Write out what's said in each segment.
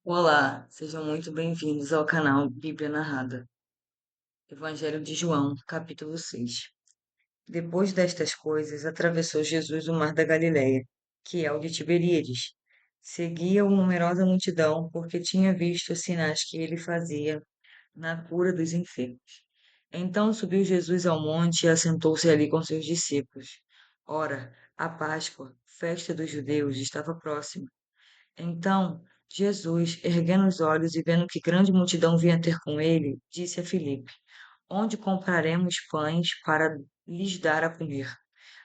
Olá, sejam muito bem-vindos ao canal Bíblia Narrada. Evangelho de João, capítulo 6. Depois destas coisas, atravessou Jesus o mar da Galileia, que é o de Tiberíades. Seguia-o numerosa multidão, porque tinha visto os sinais que ele fazia na cura dos enfermos. Então subiu Jesus ao monte e assentou-se ali com seus discípulos. Ora, a Páscoa, festa dos judeus, estava próxima. Então Jesus, erguendo os olhos e vendo que grande multidão vinha ter com ele, disse a Filipe: Onde compraremos pães para lhes dar a comer?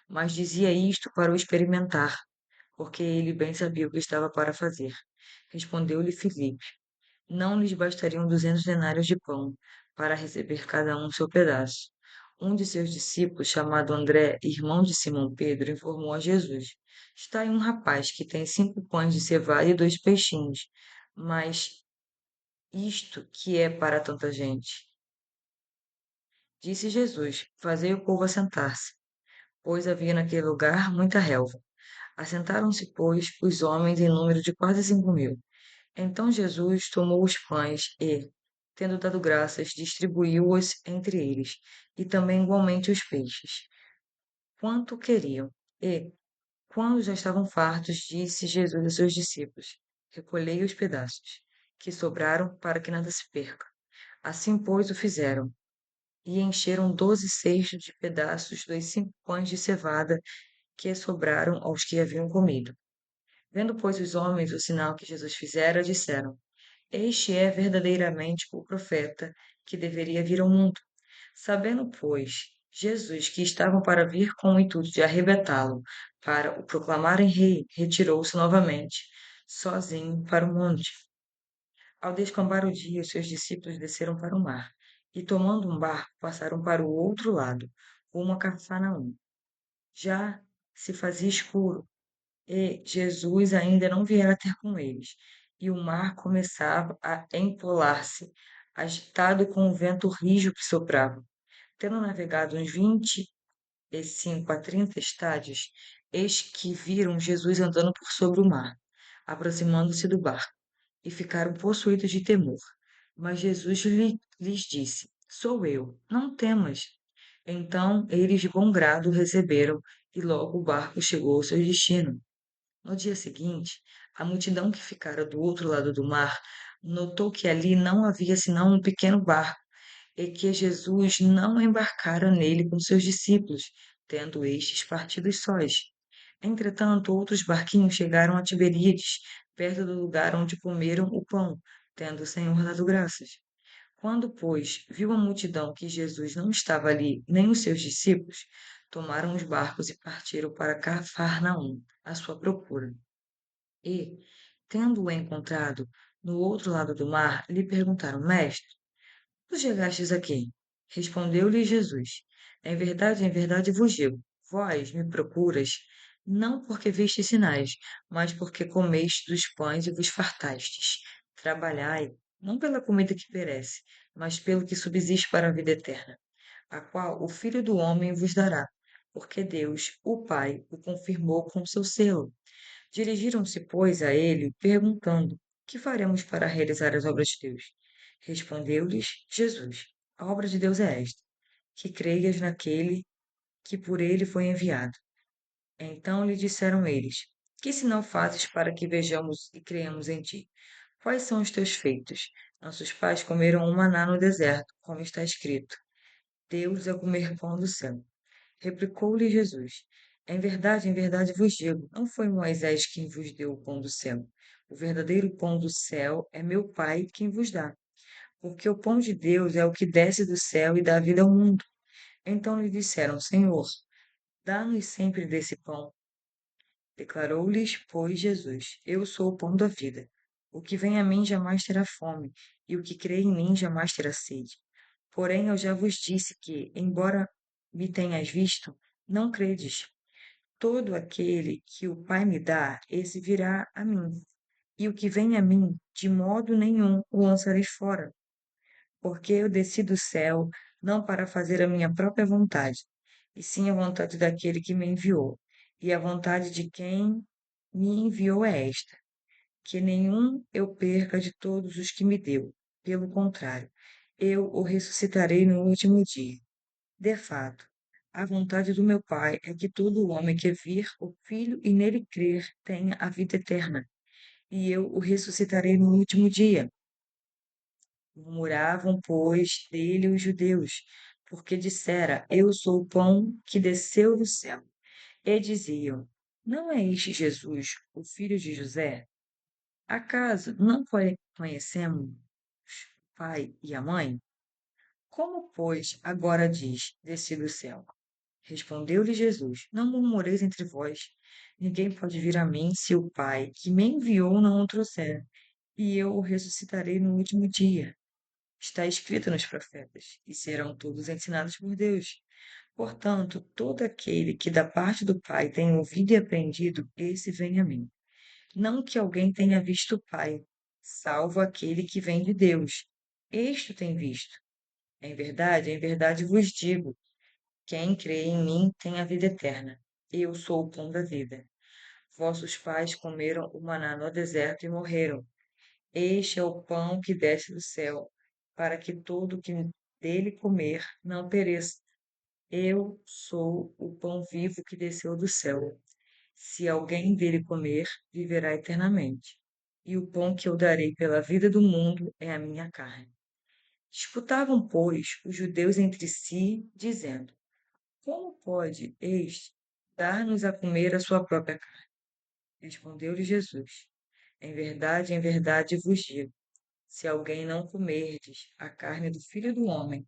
Mas dizia isto para o experimentar, porque ele bem sabia o que estava para fazer. Respondeu-lhe Filipe: Não lhes bastariam 200 denários de pão, para receber cada um seu pedaço. Um de seus discípulos, chamado André, irmão de Simão Pedro, informou a Jesus: Está aí um rapaz que tem 5 pães de cevada e 2 peixinhos, mas isto que é para tanta gente? Disse Jesus: Fazei o povo assentar-se, pois havia naquele lugar muita relva. Assentaram-se, pois, os homens em número de quase 5.000. Então Jesus tomou os pães e, tendo dado graças, distribuiu-os entre eles, e também igualmente os peixes, quanto queriam. E, quando já estavam fartos, disse Jesus a seus discípulos: Recolhei os pedaços, que sobraram, para que nada se perca. Assim, pois, o fizeram, e encheram 12 cestos de pedaços dos 5 pães de cevada que sobraram aos que haviam comido. Vendo, pois, os homens o sinal que Jesus fizera, disseram: Este é verdadeiramente o profeta que deveria vir ao mundo. Sabendo, pois, Jesus que estavam para vir com o intuito de arrebatá-lo, para o proclamarem rei, retirou-se novamente, sozinho para o monte. Ao descambar o dia, seus discípulos desceram para o mar, e tomando um barco, passaram para o outro lado, rumo a Cafarnaum. Já se fazia escuro, e Jesus ainda não viera ter com eles, e o mar começava a empolar-se, agitado com o vento rijo que soprava. Tendo navegado uns 25 a 30 estádios, eis que viram Jesus andando por sobre o mar, aproximando-se do barco, e ficaram possuídos de temor. Mas Jesus lhes disse: Sou eu, não temas. Então eles de bom grado o receberam, e logo o barco chegou ao seu destino. No dia seguinte, a multidão que ficara do outro lado do mar notou que ali não havia senão um pequeno barco e que Jesus não embarcara nele com seus discípulos, tendo estes partido sós. Entretanto, outros barquinhos chegaram a Tiberíades, perto do lugar onde comeram o pão, tendo o Senhor dado graças. Quando, pois, viu a multidão que Jesus não estava ali, nem os seus discípulos, tomaram os barcos e partiram para Cafarnaum, à sua procura. E, tendo-o encontrado no outro lado do mar, lhe perguntaram: Mestre, tu chegastes aqui? Respondeu-lhe Jesus: em verdade vos digo, vós me procuras, não porque vistes sinais, mas porque comestes dos pães e vos fartastes. Trabalhai, não pela comida que perece, mas pelo que subsiste para a vida eterna, a qual o Filho do Homem vos dará, porque Deus, o Pai, o confirmou com seu selo. Dirigiram-se, pois, a ele, perguntando: Que faremos para realizar as obras de Deus? Respondeu-lhes Jesus: A obra de Deus é esta, que creias naquele que por ele foi enviado. Então lhe disseram eles: Que sinal fazes para que vejamos e creiamos em ti? Quais são os teus feitos? Nossos pais comeram um maná no deserto, como está escrito: Deus a comer pão do céu. Replicou-lhe Jesus: em verdade vos digo, não foi Moisés quem vos deu o pão do céu. O verdadeiro pão do céu é meu Pai quem vos dá. Porque o pão de Deus é o que desce do céu e dá vida ao mundo. Então lhe disseram: Senhor, dá-nos sempre desse pão. Declarou-lhes, pois, Jesus: Eu sou o pão da vida. O que vem a mim jamais terá fome, e o que crê em mim jamais terá sede. Porém, eu já vos disse que, embora me tenhas visto, não credes. Todo aquele que o Pai me dá, esse virá a mim. E o que vem a mim, de modo nenhum o lançareis fora. Porque eu desci do céu, não para fazer a minha própria vontade, e sim a vontade daquele que me enviou. E a vontade de quem me enviou é esta: que nenhum eu perca de todos os que me deu. Pelo contrário, eu o ressuscitarei no último dia. De fato, a vontade do meu Pai é que todo homem que vir o Filho e nele crer tenha a vida eterna, e eu o ressuscitarei no último dia. Murmuravam, pois, dele os judeus, porque dissera: Eu sou o pão que desceu do céu. E diziam: Não é este Jesus, o filho de José? Acaso não conhecemos o pai e a mãe? Como, pois, agora diz: Desci do céu? Respondeu-lhe Jesus: Não murmureis entre vós. Ninguém pode vir a mim se o Pai que me enviou não o trouxer, e eu o ressuscitarei no último dia. Está escrito nos profetas, e serão todos ensinados por Deus. Portanto, todo aquele que da parte do Pai tem ouvido e aprendido, esse vem a mim. Não que alguém tenha visto o Pai, salvo aquele que vem de Deus. Este o tem visto. Em verdade vos digo, quem crê em mim tem a vida eterna. Eu sou o pão da vida. Vossos pais comeram o maná no deserto e morreram. Este é o pão que desce do céu, para que todo que dele comer não pereça. Eu sou o pão vivo que desceu do céu. Se alguém dele comer, viverá eternamente. E o pão que eu darei pela vida do mundo é a minha carne. Disputavam, pois, os judeus entre si, dizendo: Como pode este dar-nos a comer a sua própria carne? Respondeu-lhe Jesus: em verdade vos digo: se alguém não comerdes a carne do Filho do Homem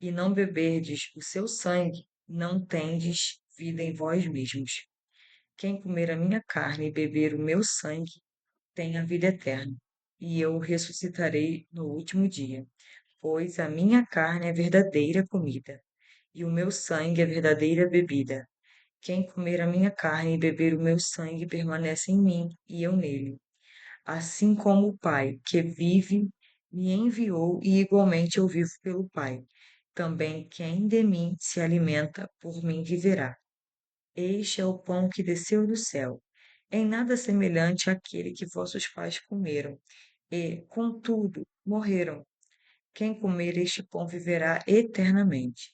e não beberdes o seu sangue, não tendes vida em vós mesmos. Quem comer a minha carne e beber o meu sangue tem a vida eterna, e eu o ressuscitarei no último dia. Pois a minha carne é verdadeira comida, e o meu sangue é verdadeira bebida. Quem comer a minha carne e beber o meu sangue permanece em mim e eu nele. Assim como o Pai, que vive, me enviou e igualmente eu vivo pelo Pai. Também quem de mim se alimenta, por mim viverá. Este é o pão que desceu do céu, em nada semelhante àquele que vossos pais comeram, e, contudo, morreram. Quem comer este pão viverá eternamente.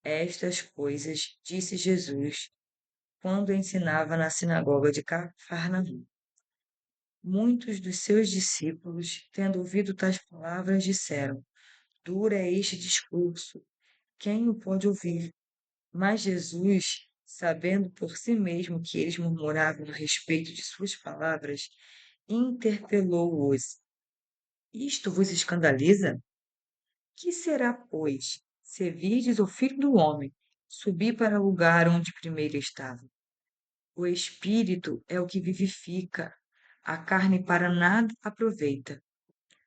Estas coisas disse Jesus quando ensinava na sinagoga de Cafarnaum. Muitos dos seus discípulos, tendo ouvido tais palavras, disseram: Duro é este discurso, quem o pode ouvir? Mas Jesus, sabendo por si mesmo que eles murmuravam a respeito de suas palavras, interpelou-os: Isto vos escandaliza? Que será, pois, se virdes o Filho do Homem subir para o lugar onde primeiro estava? O espírito é o que vivifica, a carne para nada aproveita.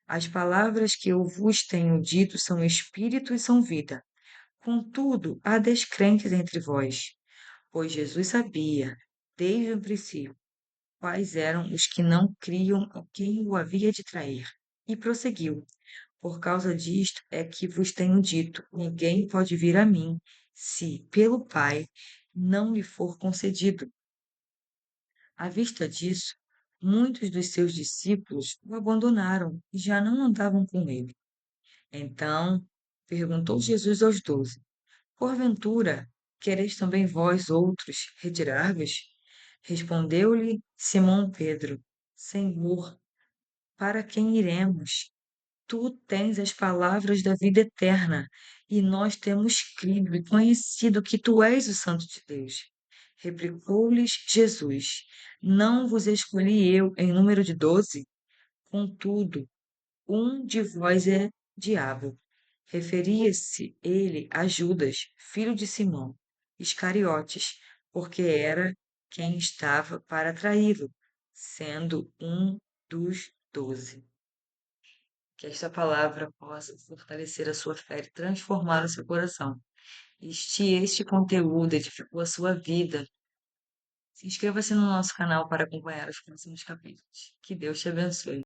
As palavras que eu vos tenho dito são espírito e são vida. Contudo, há descrentes entre vós, pois Jesus sabia, desde o princípio, quais eram os que não criam a quem o havia de trair. E prosseguiu: Por causa disto é que vos tenho dito: ninguém pode vir a mim, se, pelo Pai, não lhe for concedido. À vista disso, muitos dos seus discípulos o abandonaram e já não andavam com ele. Então perguntou Jesus aos 12: Porventura, quereis também vós outros retirar-vos? Respondeu-lhe Simão Pedro: Senhor, para quem iremos? Tu tens as palavras da vida eterna, e nós temos crido e conhecido que tu és o Santo de Deus. Replicou-lhes Jesus: Não vos escolhi eu em número de 12? Contudo, um de vós é diabo. Referia-se ele a Judas, filho de Simão, Iscariotes, porque era quem estava para traí-lo, sendo um dos 12. Que esta palavra possa fortalecer a sua fé e transformar o seu coração. E se este conteúdo edificou a sua vida, se inscreva-se no nosso canal para acompanhar os próximos capítulos. Que Deus te abençoe.